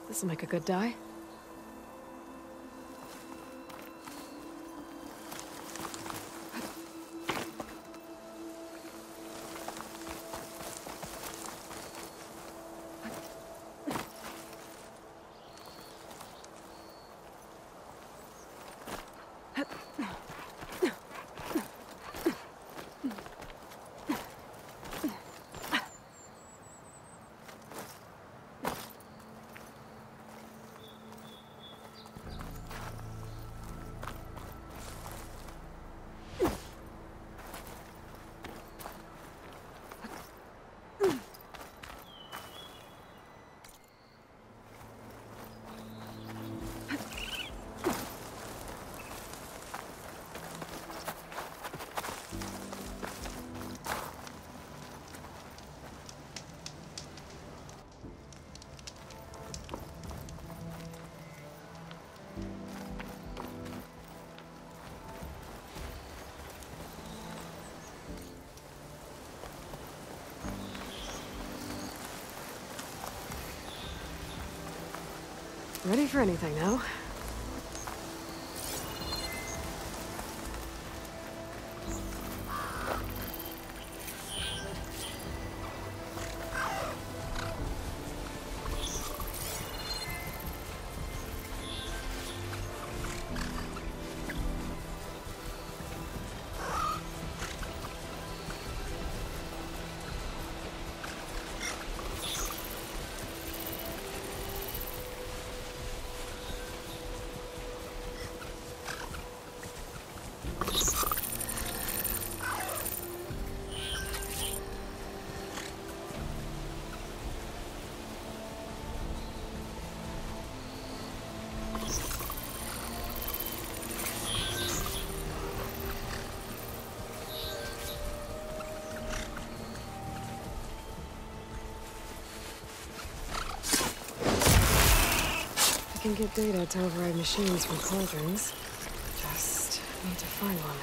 This'll make a good dye. Ready for anything now. I can get data to override machines from cauldrons. Just need to find one.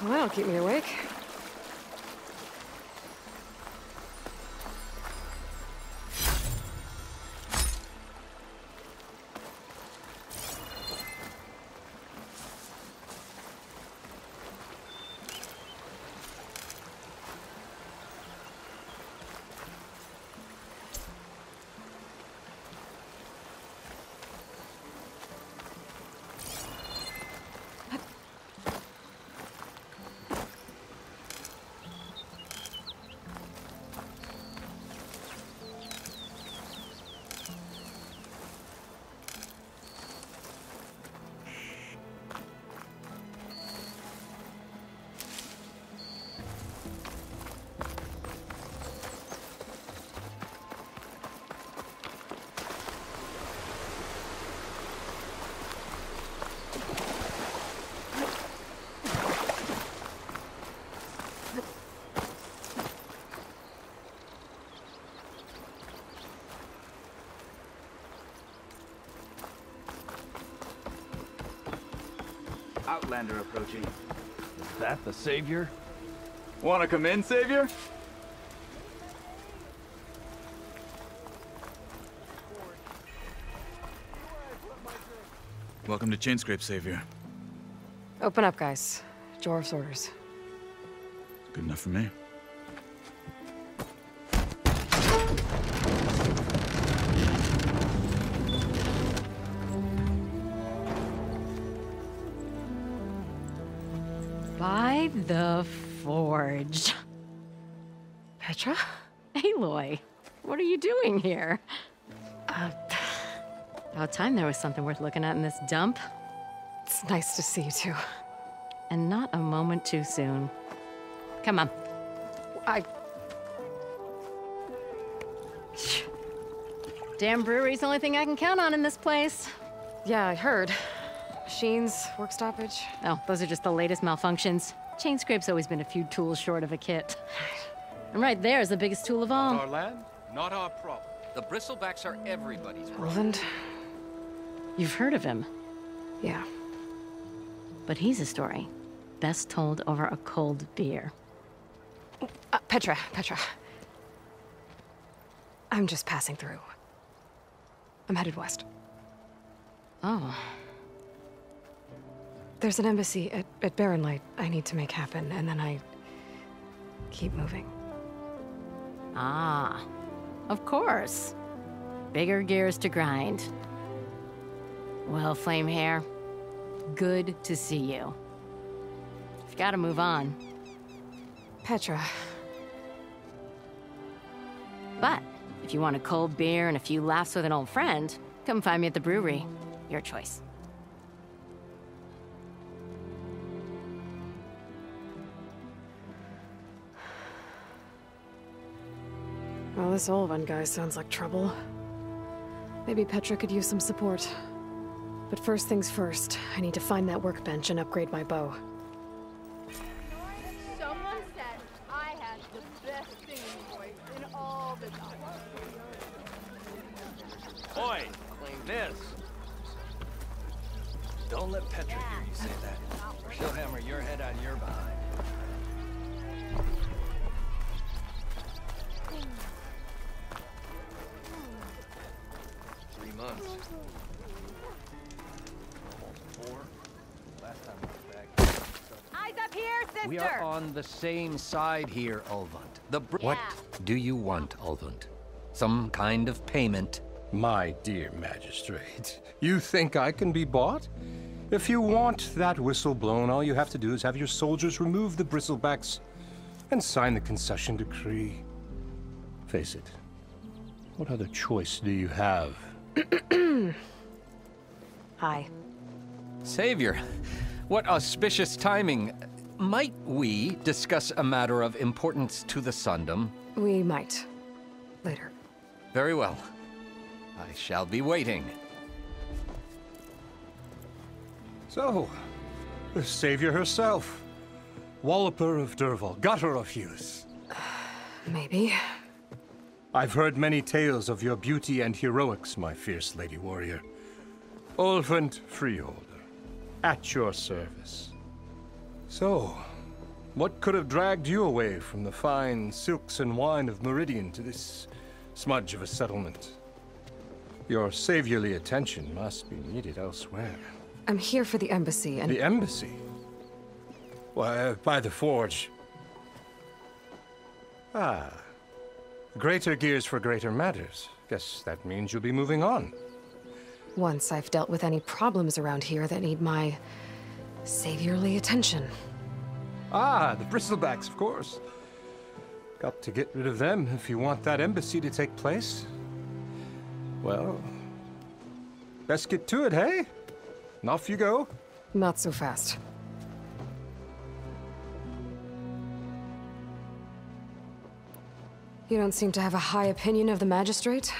Well, that'll keep me awake. Outlander approaching. Is that the Savior? Wanna come in, Savior? Welcome to Chainscrape, Savior. Open up, guys. Jorv's orders. Good enough for me. By the Forge. Petra? Aloy, what are you doing here? About time there was something worth looking at in this dump. It's nice to see you too. And not a moment too soon. Come on. Damn brewery's the only thing I can count on in this place. Yeah, I heard. Machines, work stoppage. Oh, those are just the latest malfunctions. Chainscrape's always been a few tools short of a kit. And right there is the biggest tool of all. Our land, not our problem. The bristlebacks are everybody's problem. Roland? You've heard of him, Yeah. but he's a story best told over a cold beer. Petra. I'm just passing through. I'm headed west. Oh, There's an embassy at Barren Light I need to make happen, and then I keep moving. ah, of course. Bigger gears to grind. Well, Flame Hair, good to see you. You've got to move on. Petra. But if you want a cold beer and a few laughs with an old friend, come find me at the brewery. Your choice. Well, this Olvan guy sounds like trouble. Maybe Petra could use some support. But first things first, I need to find that workbench and upgrade my bow. Someone said I had the best singing voice in all the time. Oi, claim this. Don't let Petra hear you say that, or she'll hammer your head on your behind. 3 months. Almost 4. Last time I was back. Eyes up here, sister! We are on the same side here, Ulvund. What do you want, Ulvund? Some kind of payment? My dear magistrate, you think I can be bought? If you want that whistle blown, all you have to do is have your soldiers remove the bristlebacks and sign the concession decree. Face it, what other choice do you have? Hi. Savior, what auspicious timing. Might we discuss a matter of importance to the Sundom? We might. Later. Very well. I shall be waiting. So, the savior herself. Walloper of Derval, gutter of youth. Maybe. I've heard many tales of your beauty and heroics, my fierce lady warrior. Ulvund Freeholder, at your service. So, what could have dragged you away from the fine silks and wine of Meridian to this smudge of a settlement? Your saviorly attention must be needed elsewhere. I'm here for the embassy and— The embassy? Why, by the Forge. Ah. Greater gears for greater matters. Guess that means you'll be moving on. once I've dealt with any problems around here that need my saviorly attention. Ah, the bristlebacks, of course. Got to get rid of them if you want that embassy to take place. Well, best get to it, hey? And off you go. Not so fast. You don't seem to have a high opinion of the magistrate?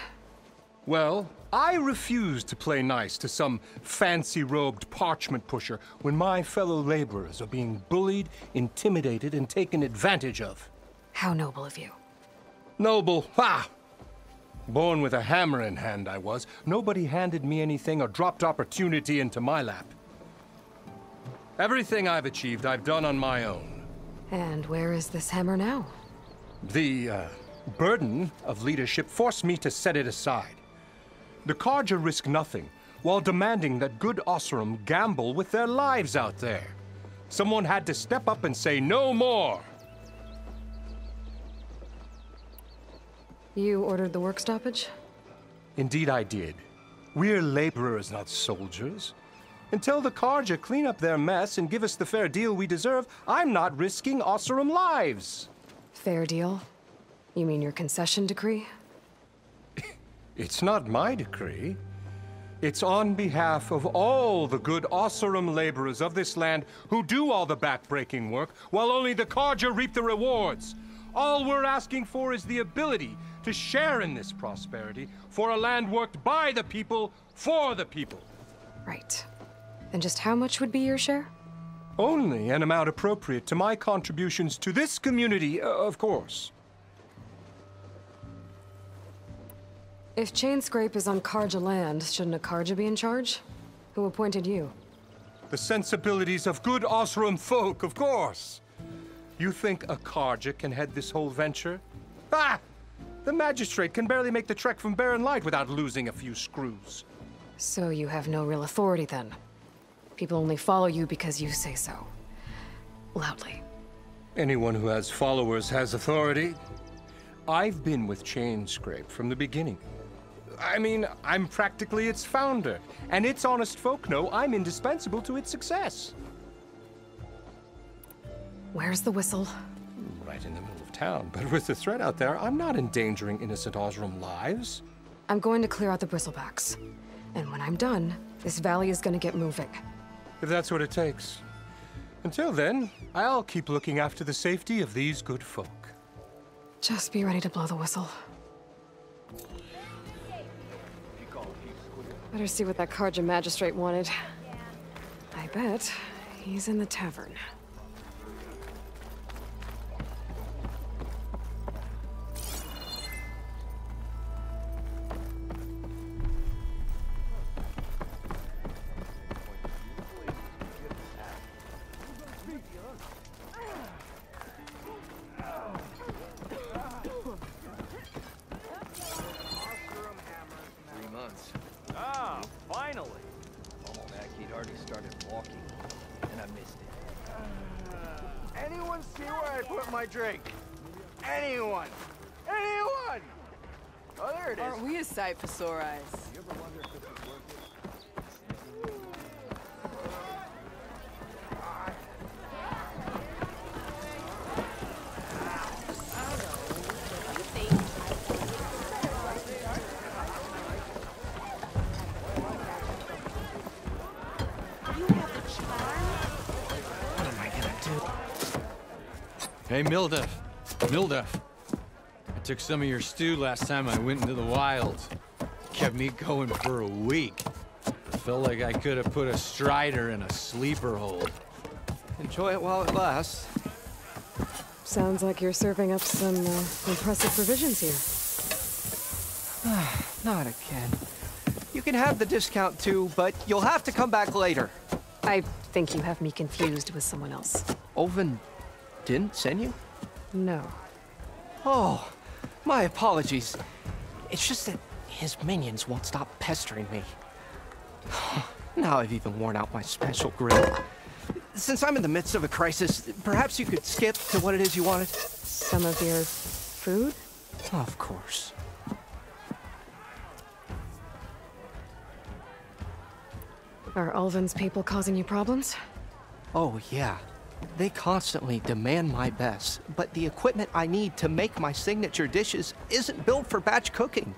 Well, I refuse to play nice to some fancy-robed parchment pusher when my fellow laborers are being bullied, intimidated, and taken advantage of. How noble of you. Noble, ha! Born with a hammer in hand, I was. Nobody handed me anything or dropped opportunity into my lap. Everything I've achieved, I've done on my own. And where is this hammer now? The burden of leadership forced me to set it aside. The Carja risk nothing, while demanding that good Oseram gamble with their lives out there. Someone had to step up and say no more. You ordered the work stoppage? Indeed I did. We're laborers, not soldiers. Until the Carja clean up their mess and give us the fair deal we deserve, I'm not risking Oseram lives. Fair deal? You mean your concession decree? It's not my decree. It's on behalf of all the good Oseram laborers of this land who do all the backbreaking work, while only the Carja reap the rewards. All we're asking for is the ability to share in this prosperity for a land worked by the people, for the people. Right. And just how much would be your share? Only an amount appropriate to my contributions to this community, of course. If Chainscrape is on Carja land, shouldn't a Carja be in charge? Who appointed you? The sensibilities of good Oseram folk, of course. You think a Carja can head this whole venture? Ah! The magistrate can barely make the trek from Barren Light without losing a few screws. So you have no real authority then? People only follow you because you say so. Loudly. Anyone who has followers has authority. I've been with Chainscrape from the beginning. I mean, I'm practically its founder, and its honest folk know I'm indispensable to its success. Where's the whistle? Right in the middle of town, but with the threat out there, I'm not endangering innocent Oseram lives. I'm going to clear out the bristlebacks. And when I'm done, this valley is gonna get moving. If that's what it takes. Until then, I'll keep looking after the safety of these good folk. Just be ready to blow the whistle. Better see what that Carja magistrate wanted. I bet he's in the tavern. Ah, finally! Told Mac he'd already started walking, and I missed it. Anyone see where I put my drink? Anyone? Anyone? Oh, there it is. Aren't we a sight for sore eyes? You ever wonder if this is worth it? Hey, Mildef. Mildef. I took some of your stew last time I went into the wilds. Kept me going for a week. Felt like I could have put a strider in a sleeper hold. Enjoy it while it lasts. Sounds like you're serving up some impressive provisions here. Not again. You can have the discount too, but you'll have to come back later. I think you have me confused with someone else. Oven didn't send you? No. Oh, my apologies. It's just that his minions won't stop pestering me. Now I've even worn out my special grill. Since I'm in the midst of a crisis, perhaps you could skip to what it is you wanted? Some of your food? Of course. Are Ulvin's people causing you problems? Oh, yeah. They constantly demand my best, but the equipment I need to make my signature dishes isn't built for batch cooking.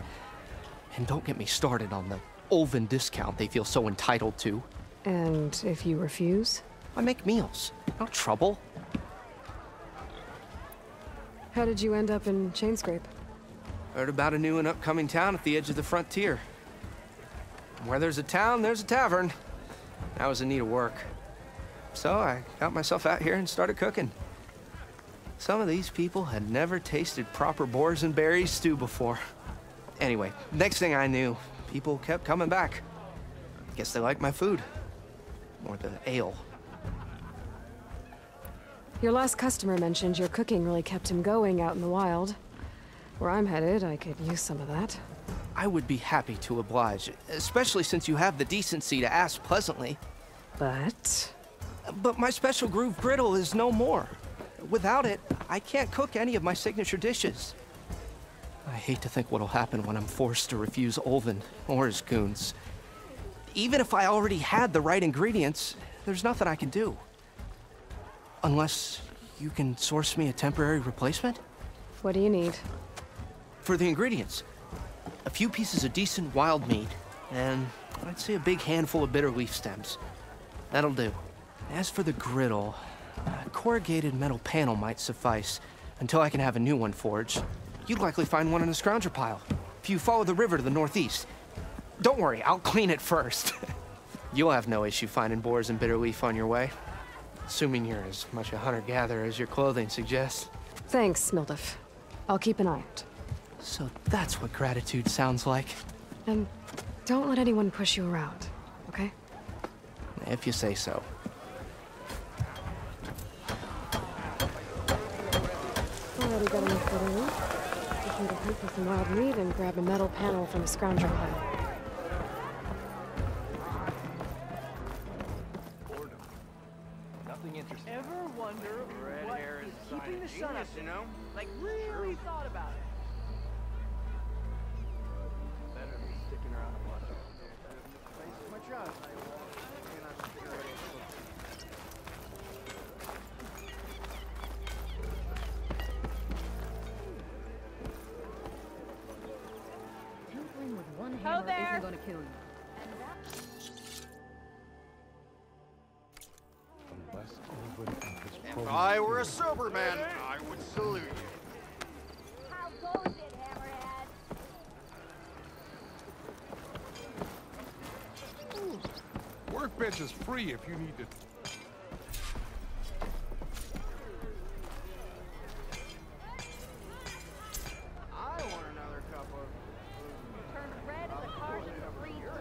And don't get me started on the Ulvin discount they feel so entitled to. And if you refuse? I make meals, not trouble. How did you end up in Chainscrape? Heard about a new and upcoming town at the edge of the frontier. Where there's a town, there's a tavern. I was in need of work. So I got myself out here and started cooking. Some of these people had never tasted proper boars and berries stew before. Anyway, next thing I knew, people kept coming back. Guess they liked my food. Or the ale. Your last customer mentioned your cooking really kept him going out in the wild. Where I'm headed, I could use some of that. I would be happy to oblige, especially since you have the decency to ask pleasantly. But my special groove griddle is no more. Without it, I can't cook any of my signature dishes. I hate to think what'll happen when I'm forced to refuse Olvin or his goons. Even if I already had the right ingredients, there's nothing I can do. Unless you can source me a temporary replacement? what do you need? For the ingredients, a few pieces of decent wild meat, and I'd say a big handful of bitter leaf stems. That'll do. As for the griddle, a corrugated metal panel might suffice until I can have a new one forged. You'd likely find one in a scrounger pile if you follow the river to the northeast. Don't worry, I'll clean it first. You'll have no issue finding boars and bitter leaf on your way. Assuming you're as much a hunter-gatherer as your clothing suggests. Thanks, Mildef. I'll keep an eye out. So that's what gratitude sounds like. And don't let anyone push you around, okay? If you say so. Already got enough bitter leaf. Just need to hunt for some wild meat and grab a metal panel from the scrounger pile. Ever wonder what is keeping the sun up, you know? Like, really thought about it. Better than sticking around and watching. Place my trust. You're not sticking around. Tinkering with one Ho hammer there. isn't gonna kill you. If I were a sober man, I would salute you. How goes it, Hammerhead? Workbench is free if you need to. I want another cup of... Turn red in the cars and freeze to you.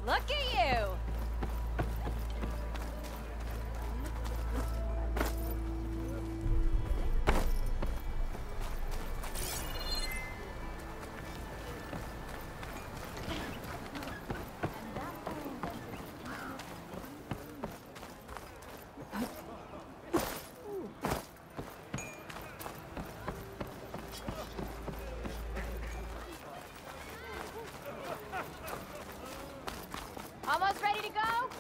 Look at you! Almost ready to go?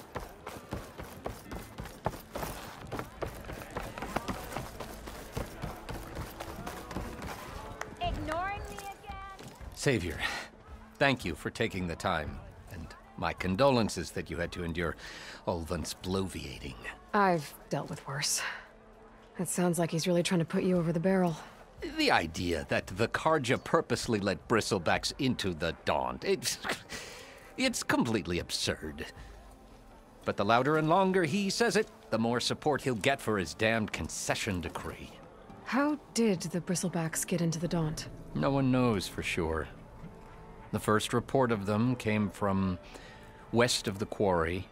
Ignoring me again? Savior, thank you for taking the time, and my condolences that you had to endure Olvin's bloviating. I've dealt with worse. It sounds like he's really trying to put you over the barrel. The idea that the Karja purposely let bristlebacks into the Daunt, It's completely absurd. But the louder and longer he says it, the more support he'll get for his damned concession decree. How did the Bristlebacks get into the Daunt? No one knows for sure. The first report of them came from west of the quarry.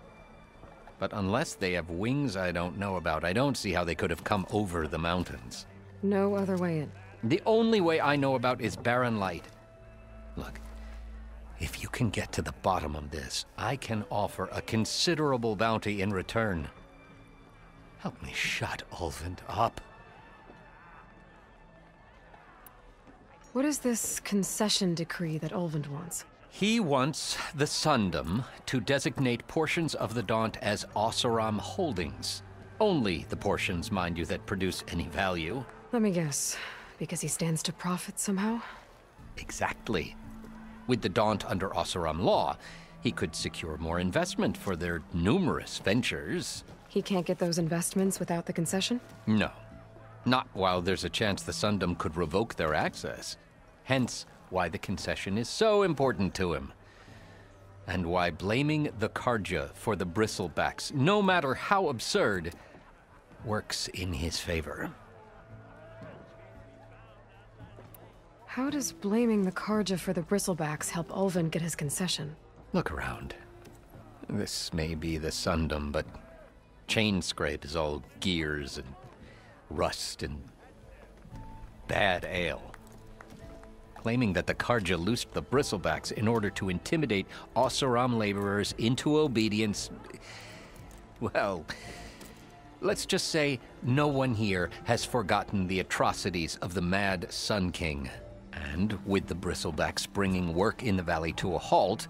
But unless they have wings I don't know about, I don't see how they could have come over the mountains. No other way in. The only way I know about is barren light. Look, if you can get to the bottom of this, I can offer a considerable bounty in return. Help me shut Ulvund up. What is this concession decree that Ulvund wants? He wants the Sundom to designate portions of the Daunt as Oseram holdings. Only the portions, mind you, that produce any value. Let me guess. Because he stands to profit somehow? Exactly. With the Daunt under Oseram law, he could secure more investment for their numerous ventures. He can't get those investments without the concession? No. Not while there's a chance the Sundom could revoke their access. Hence, why the concession is so important to him. And why blaming the Karja for the Bristlebacks, no matter how absurd, works in his favor. How does blaming the Karja for the Bristlebacks help Ulvund get his concession? Look around. This may be the Sundom, but Chainscrape is all gears and rust and bad ale. Claiming that the Karja loosed the Bristlebacks in order to intimidate Oseram laborers into obedience. Well, let's just say no one here has forgotten the atrocities of the mad Sun King. And with the Bristlebacks bringing work in the valley to a halt,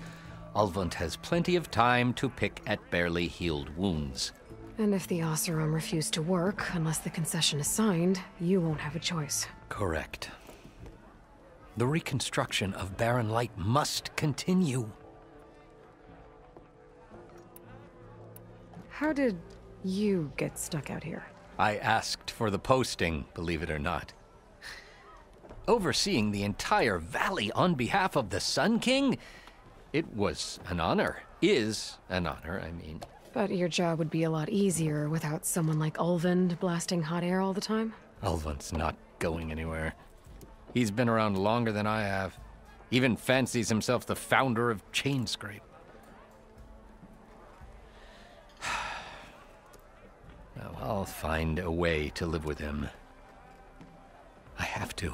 Ulvund has plenty of time to pick at barely healed wounds. And if the Oseram refuse to work, unless the concession is signed, you won't have a choice. Correct. The reconstruction of Barren Light must continue. How did you get stuck out here? I asked for the posting, believe it or not. Overseeing the entire valley on behalf of the Sun King? It was an honor. Is an honor, I mean. But your job would be a lot easier without someone like Ulvund blasting hot air all the time? Ulvund's not going anywhere. He's been around longer than I have. Even fancies himself the founder of Chainscrape. Well, I'll find a way to live with him. I have to.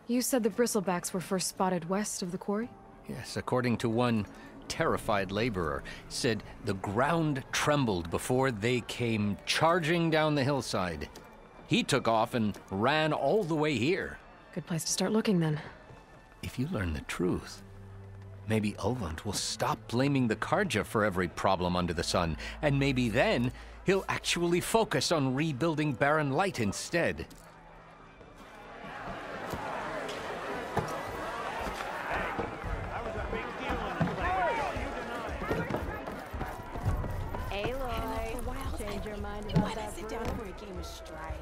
You said the Bristlebacks were first spotted west of the quarry? Yes, according to one terrified laborer, said the ground trembled before they came charging down the hillside. He took off and ran all the way here. Good place to start looking, then. If you learn the truth, maybe Ulvund will stop blaming the Karja for every problem under the sun, and maybe then he'll actually focus on rebuilding Barren Light instead. Aloy, change your mind about that. Why not sit down for a game of strike?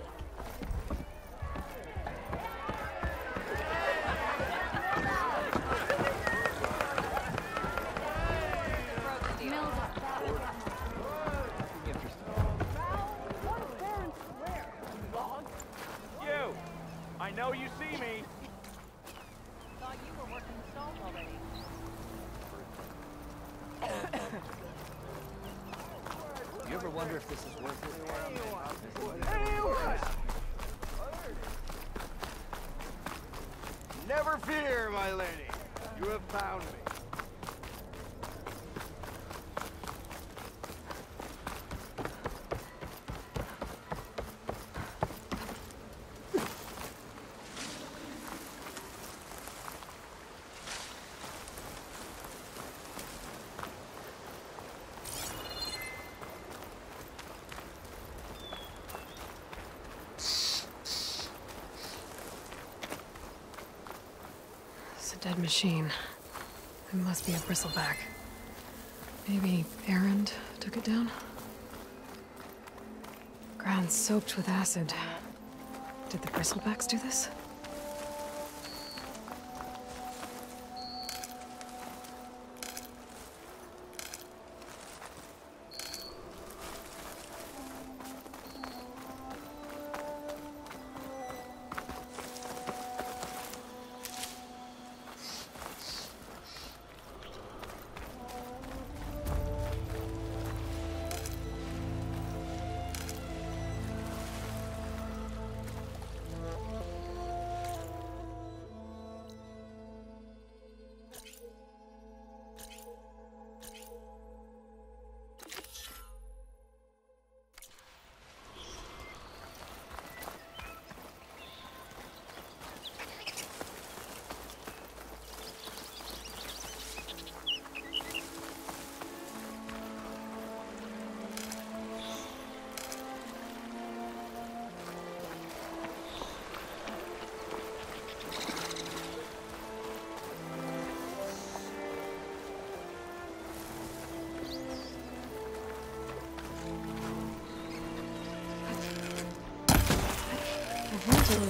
You! I know you see me! Thought you were working the salt already. You ever wonder if this is worth it? Anyone! Never fear, my lady. You have found me. Dead machine. It must be a bristleback. Maybe Erend took it down? Ground soaked with acid. Did the bristlebacks do this?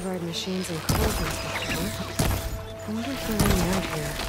override machines and closings before. I wonder if there are any out here.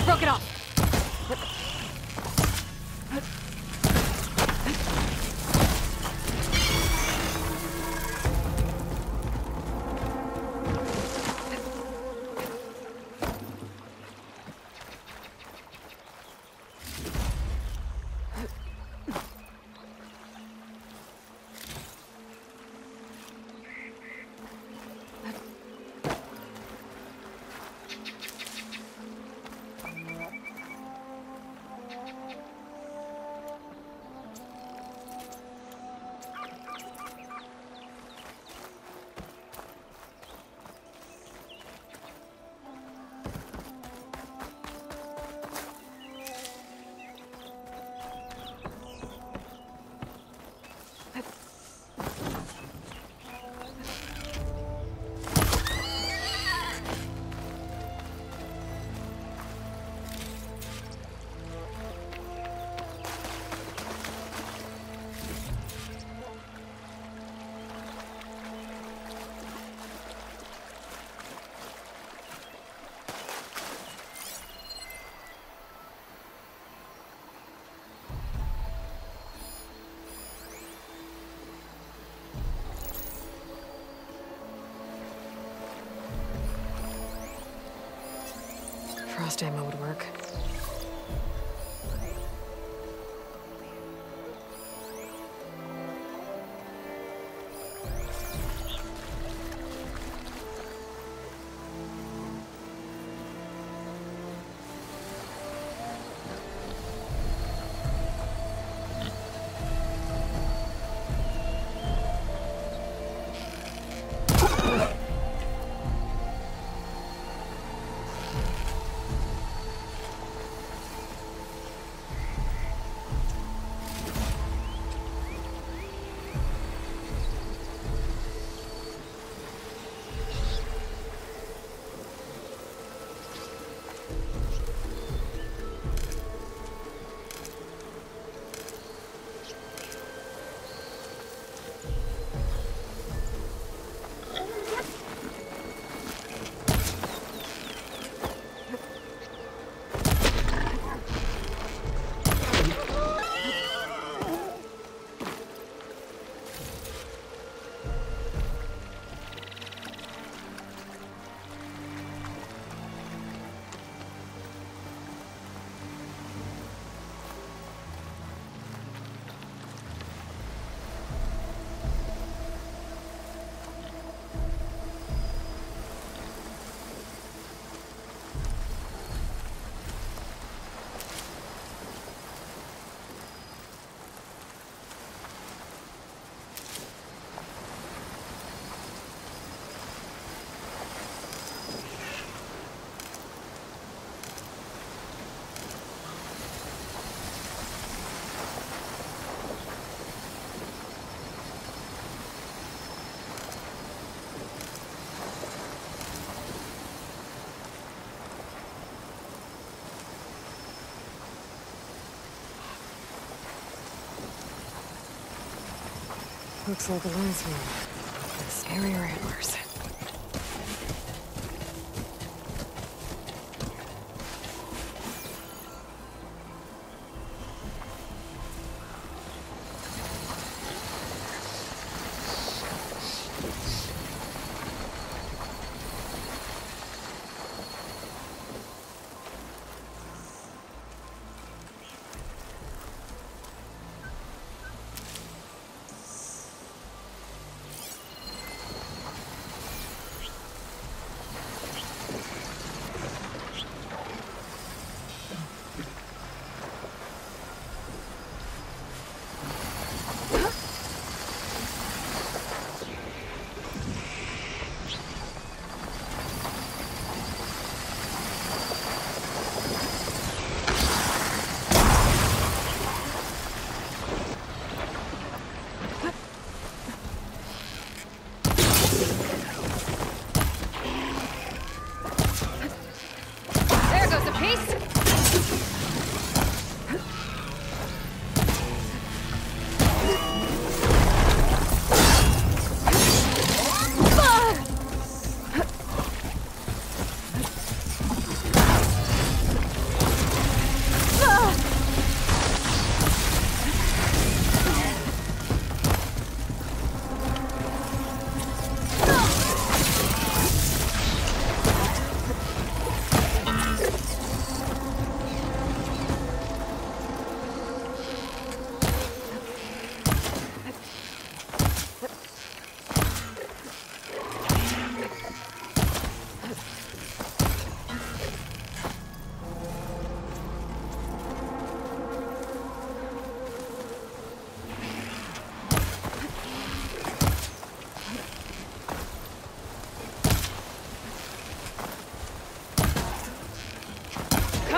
Broke it off. Frost ammo would work. Looks like a lance wound. Scarier antlers.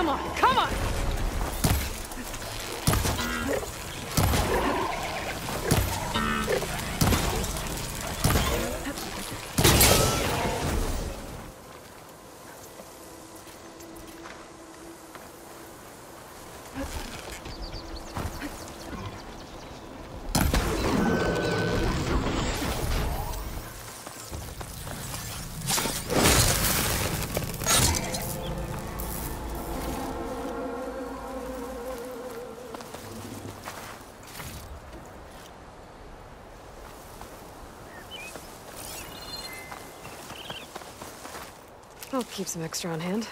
Come on, come on! I'll keep some extra on hand.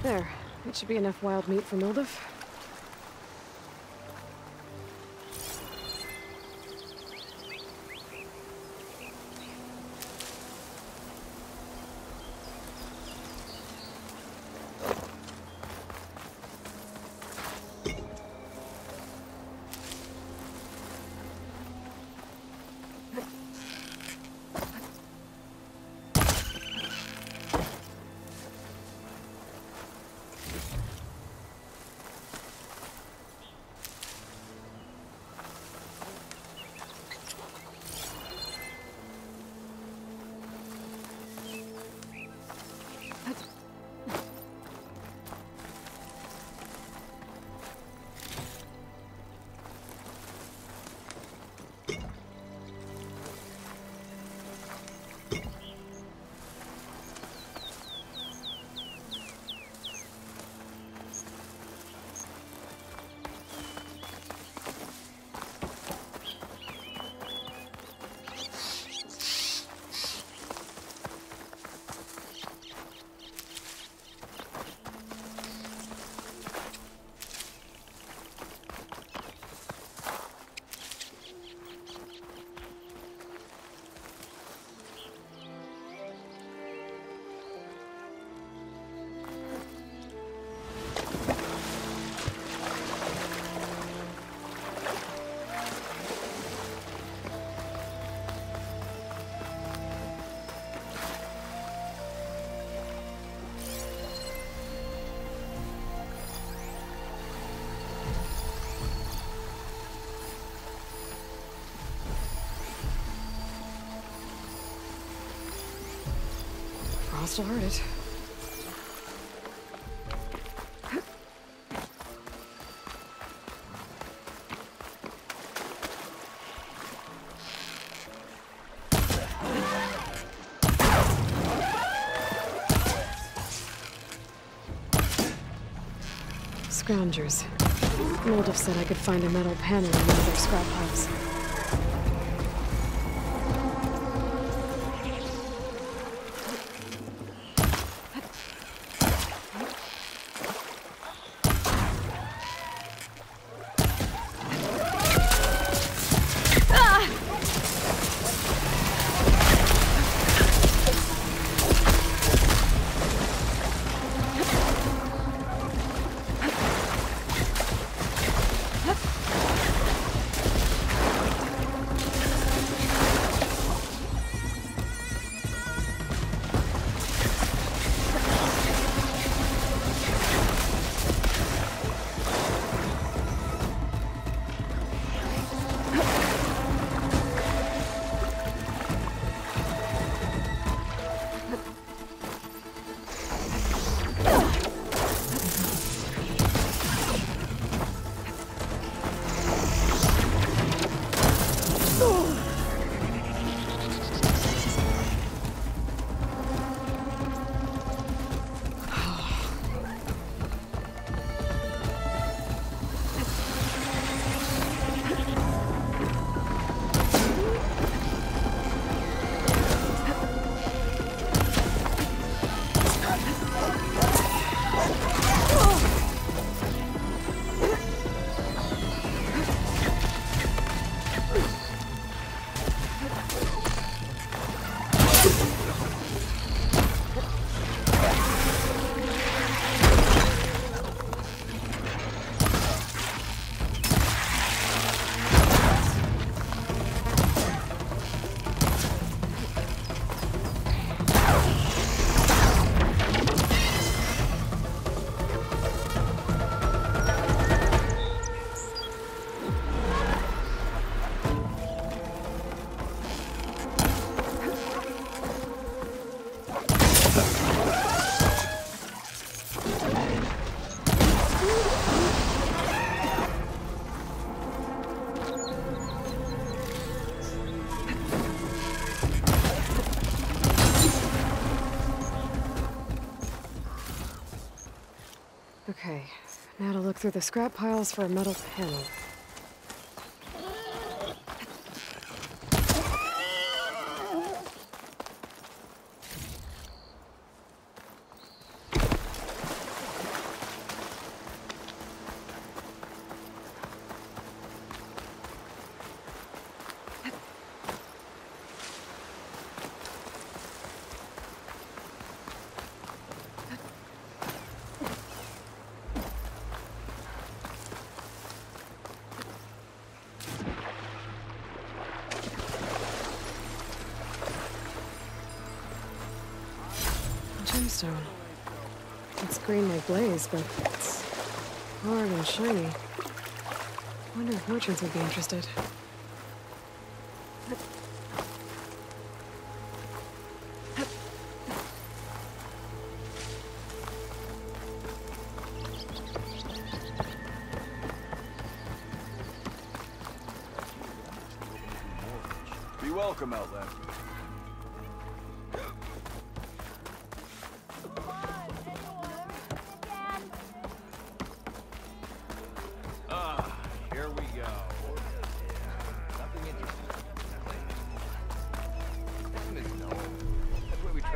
There. That should be enough wild meat for Mildev. Still heard it. Scroungers. Mildev said I could find a metal panel in one of their scrap piles. look through the scrap piles for a metal panel. Gemstone. It's green like blaze, but it's hard and shiny. I wonder if merchants would be interested. Be welcome, Outlander.